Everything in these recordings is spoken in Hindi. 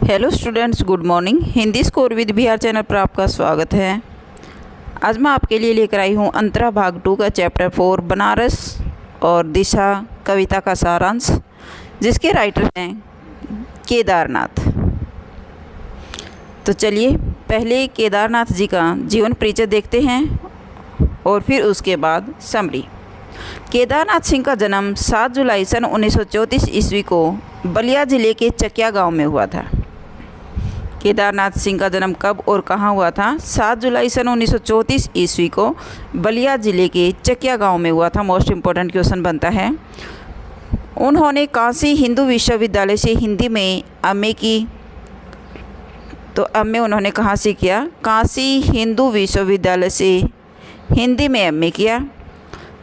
Hello students, good morning. Hindi score with Bihar channel पर आपका स्वागत है। आज मैं आपके लिए लेकर आई हूँ अंतरा भाग 2 का चैप्टर 4 बनारस और दिशा कविता का सारांश, जिसके राइटर हैं केदारनाथ। तो चलिए पहले केदारनाथ जी का जीवन परिचय देखते हैं और फिर उसके बाद समरी। केदारनाथ सिंह का जन्म 7 जुलाई सन 1934 ईस्वी को बलिया ज़िले के चकिया गांव में हुआ था। केदारनाथ सिंह का जन्म कब और कहाँ हुआ था? 7 जुलाई सन 1934 ईस्वी को बलिया ज़िले के चकिया गांव में हुआ था। मोस्ट इम्पोर्टेंट क्वेश्चन बनता है। उन्होंने काशी हिंदू विश्वविद्यालय से हिंदी में एमए की। तो एमए उन्होंने कहाँ से किया? काशी हिंदू विश्वविद्यालय से हिंदी में एमए किया।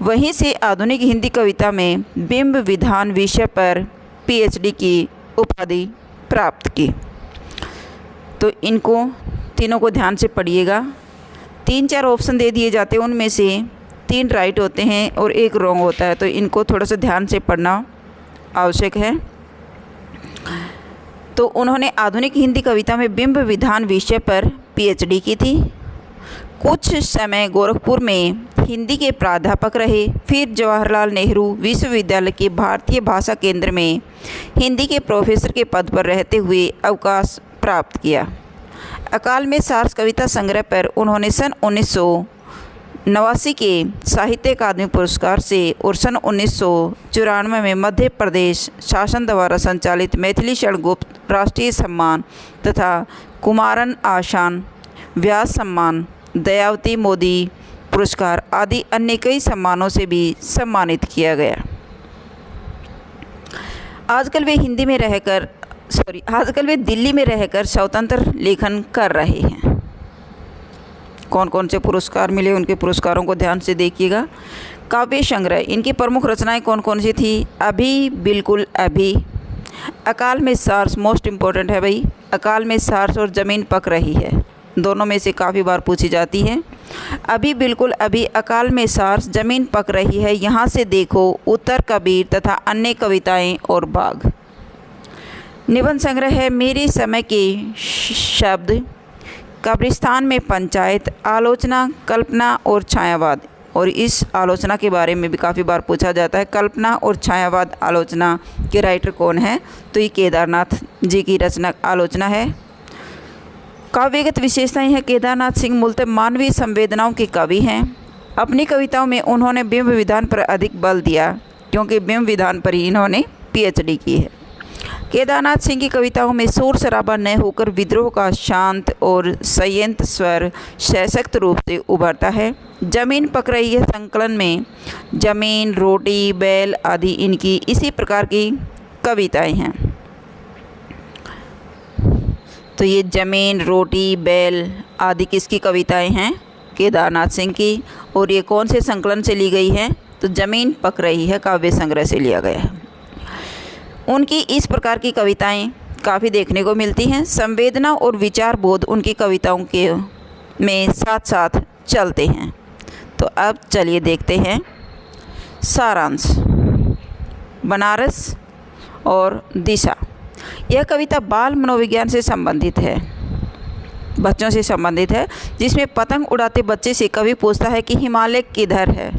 वहीं से आधुनिक हिंदी कविता में बिंब विधान विषय पर पीएचडी की उपाधि प्राप्त की। तो इनको तीनों को ध्यान से पढ़िएगा। 3-4 ऑप्शन दे दिए जाते हैं, उनमें से 3 राइट होते हैं और 1 रॉन्ग होता है। तो इनको थोड़ा सा ध्यान से पढ़ना आवश्यक है। तो उन्होंने आधुनिक हिंदी कविता में बिंब विधान विषय पर पीएचडी की थी। कुछ समय गोरखपुर में हिंदी के प्राध्यापक रहे। फिर जवाहरलाल नेहरू विश्वविद्यालय के भारतीय भाषा केंद्र में हिंदी के प्रोफेसर के पद पर रहते हुए अवकाश प्राप्त किया। अकाल में सार्स कविता संग्रह पर उन्होंने सन 1989 के साहित्य अकादमी पुरस्कार से और सन 1994 में मध्य प्रदेश शासन द्वारा संचालित मैथिली शरणगुप्त राष्ट्रीय सम्मान तथा कुमारन आशान व्यास सम्मान, दयावती मोदी पुरस्कार आदि अन्य कई सम्मानों से भी सम्मानित किया गया। आजकल वे दिल्ली में रहकर स्वतंत्र लेखन कर रहे हैं। कौन कौन से पुरस्कार मिले, उनके पुरस्कारों को ध्यान से देखिएगा। काव्य संग्रह, इनकी प्रमुख रचनाएं कौन कौन सी थी? अभी, बिल्कुल अभी, अकाल में सार्स, मोस्ट इम्पोर्टेंट है भाई। अकाल में सार्स और ज़मीन पक रही है, दोनों में से काफ़ी बार पूछी जाती है। अभी, बिल्कुल अभी, अकाल में सार्स, ज़मीन पक रही है, यहाँ से देखो, उत्तर कबीर तथा अन्य कविताएं और बाग। निबंध संग्रह है मेरे समय के शब्द, कब्रिस्तान में पंचायत, आलोचना, कल्पना और छायावाद। और इस आलोचना के बारे में भी काफ़ी बार पूछा जाता है। कल्पना और छायावाद आलोचना के राइटर कौन है? तो ये केदारनाथ जी की रचना आलोचना है। काव्यगत विशेषताएं हैं। केदारनाथ सिंह मूलतः मानवीय संवेदनाओं के कवि हैं। अपनी कविताओं में उन्होंने बिंब विधान पर अधिक बल दिया, क्योंकि बिंब विधान पर ही इन्होंने पीएचडी की है। केदारनाथ सिंह की कविताओं में शोर शराबा न होकर विद्रोह का शांत और संयत स्वर सशक्त रूप से उभरता है। जमीन पक रही है संकलन में जमीन, रोटी, बैल आदि इनकी इसी प्रकार की कविताएं हैं। तो ये जमीन, रोटी, बैल आदि किसकी कविताएं हैं? केदारनाथ सिंह की। और ये कौन से संकलन से ली गई है? तो जमीन पक रही है काव्य संग्रह से लिया गया है। उनकी इस प्रकार की कविताएं काफ़ी देखने को मिलती हैं। संवेदना और विचार बोध उनकी कविताओं के में साथ साथ चलते हैं। तो अब चलिए देखते हैं सारांश। बनारस और दिशा, यह कविता बाल मनोविज्ञान से संबंधित है, बच्चों से संबंधित है, जिसमें पतंग उड़ाते बच्चे से कवि पूछता है कि हिमालय किधर है।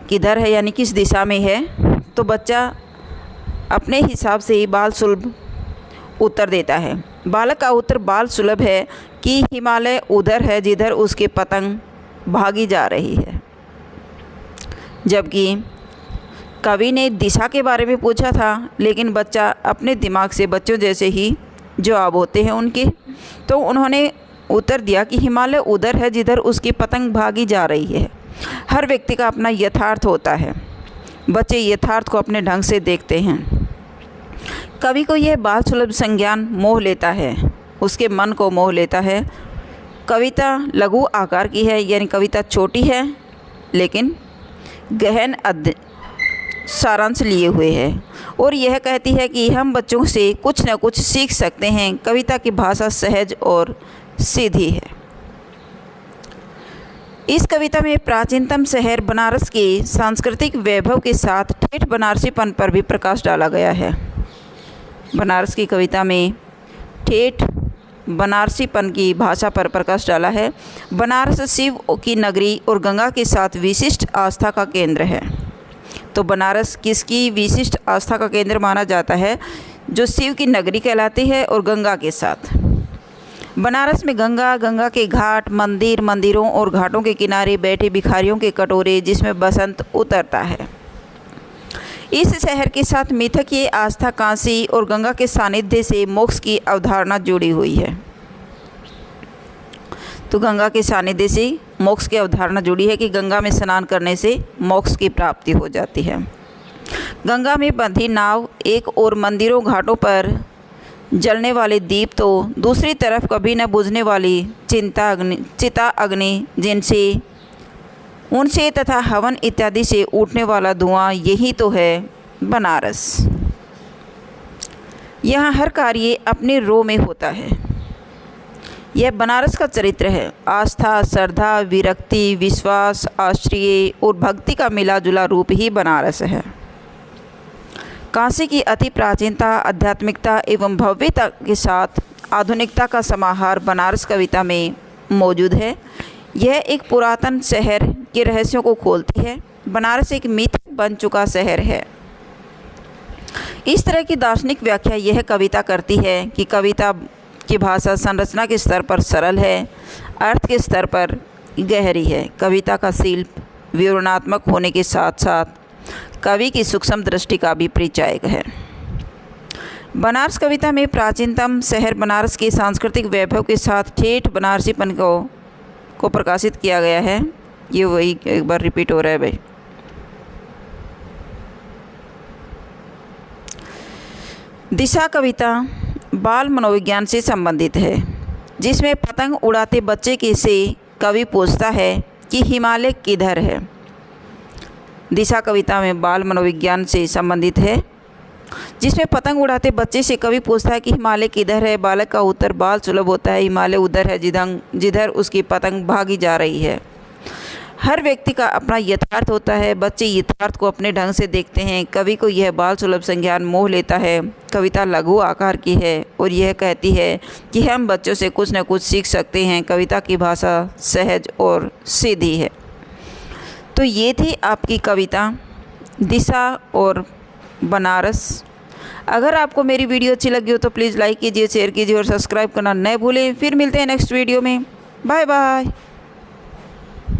किधर है यानी किस दिशा में है? तो बच्चा अपने हिसाब से ही बाल सुलभ उत्तर देता है। बालक का उत्तर बाल सुलभ है कि हिमालय उधर है जिधर उसके पतंग भागी जा रही है। जबकि कवि ने दिशा के बारे में पूछा था, लेकिन बच्चा अपने दिमाग से, बच्चों जैसे ही जवाब होते हैं उनके, तो उन्होंने उत्तर दिया कि हिमालय उधर है जिधर उसकी पतंग भागी जा रही है। हर व्यक्ति का अपना यथार्थ होता है। बच्चे यथार्थ को अपने ढंग से देखते हैं। कवि को यह बाल सुलभ संज्ञान मोह लेता है, उसके मन को मोह लेता है। कविता लघु आकार की है, यानी कविता छोटी है लेकिन गहन सारांश लिए हुए है। और यह कहती है कि हम बच्चों से कुछ न कुछ सीख सकते हैं। कविता की भाषा सहज और सीधी है। इस कविता में प्राचीनतम शहर बनारस के सांस्कृतिक वैभव के साथ ठेठ बनारसीपन पर भी प्रकाश डाला गया है। बनारस की कविता में ठेठ बनारसीपन की भाषा पर प्रकाश डाला है। बनारस शिव की नगरी और गंगा के साथ विशिष्ट आस्था का केंद्र है। तो बनारस किसकी विशिष्ट आस्था का केंद्र माना जाता है? जो शिव की नगरी कहलाती है और गंगा के साथ। बनारस में गंगा, गंगा के घाट, मंदिर, मंदिरों और घाटों के किनारे बैठे भिखारियों के कटोरे जिसमें बसंत उतरता है। इस शहर के साथ मिथकीय आस्था काशी और गंगा के सानिध्य से मोक्ष की अवधारणा जुड़ी हुई है। तो गंगा के सानिध्य से मोक्ष की अवधारणा जुड़ी है कि गंगा में स्नान करने से मोक्ष की प्राप्ति हो जाती है। गंगा में बंधी नाव एक और मंदिरों घाटों पर जलने वाले दीप तो दूसरी तरफ कभी न बुझने वाली चिता अग्नि जिनसे उनसे तथा हवन इत्यादि से उठने वाला धुआं, यही तो है बनारस। यहाँ हर कार्य अपने रो में होता है। यह बनारस का चरित्र है। आस्था, श्रद्धा, विरक्ति, विश्वास, आश्रय और भक्ति का मिला जुला रूप ही बनारस है। काशी की अति प्राचीनता, आध्यात्मिकता एवं भव्यता के साथ आधुनिकता का समाहार बनारस कविता में मौजूद है। यह एक पुरातन शहर के रहस्यों को खोलती है। बनारस एक मिथ बन चुका शहर है। इस तरह की दार्शनिक व्याख्या यह कविता करती है कि कविता की भाषा संरचना के स्तर पर सरल है, अर्थ के स्तर पर गहरी है। कविता का शिल्प विवरणात्मक होने के साथ साथ कवि की सूक्ष्म दृष्टि का भी परिचायक है। बनारस कविता में प्राचीनतम शहर बनारस के सांस्कृतिक वैभव के साथ ठेठ बनारसीपन को प्रकाशित किया गया है। ये वही एक बार रिपीट हो रहा है भाई। दिशा कविता बाल मनोविज्ञान से संबंधित है, जिसमें पतंग उड़ाते बच्चे के से कवि पूछता है कि हिमालय किधर है। दिशा कविता में बाल मनोविज्ञान से संबंधित है, जिसमें पतंग उड़ाते बच्चे से कवि पूछता है कि हिमालय किधर है। बालक का उत्तर बाल सुलभ होता है, हिमालय उधर है जिधर उसकी पतंग भागी जा रही है। हर व्यक्ति का अपना यथार्थ होता है। बच्चे यथार्थ को अपने ढंग से देखते हैं। कवि को यह बाल सुलभ संज्ञान मोह लेता है। कविता लघु आकार की है और यह कहती है कि हम बच्चों से कुछ न कुछ सीख सकते हैं। कविता की भाषा सहज और सीधी है। तो ये थी आपकी कविता दिशा और बनारस। अगर आपको मेरी वीडियो अच्छी लगी हो तो प्लीज़ लाइक कीजिए, शेयर कीजिए और सब्सक्राइब करना न भूलें। फिर मिलते हैं नेक्स्ट वीडियो में। Bye bye.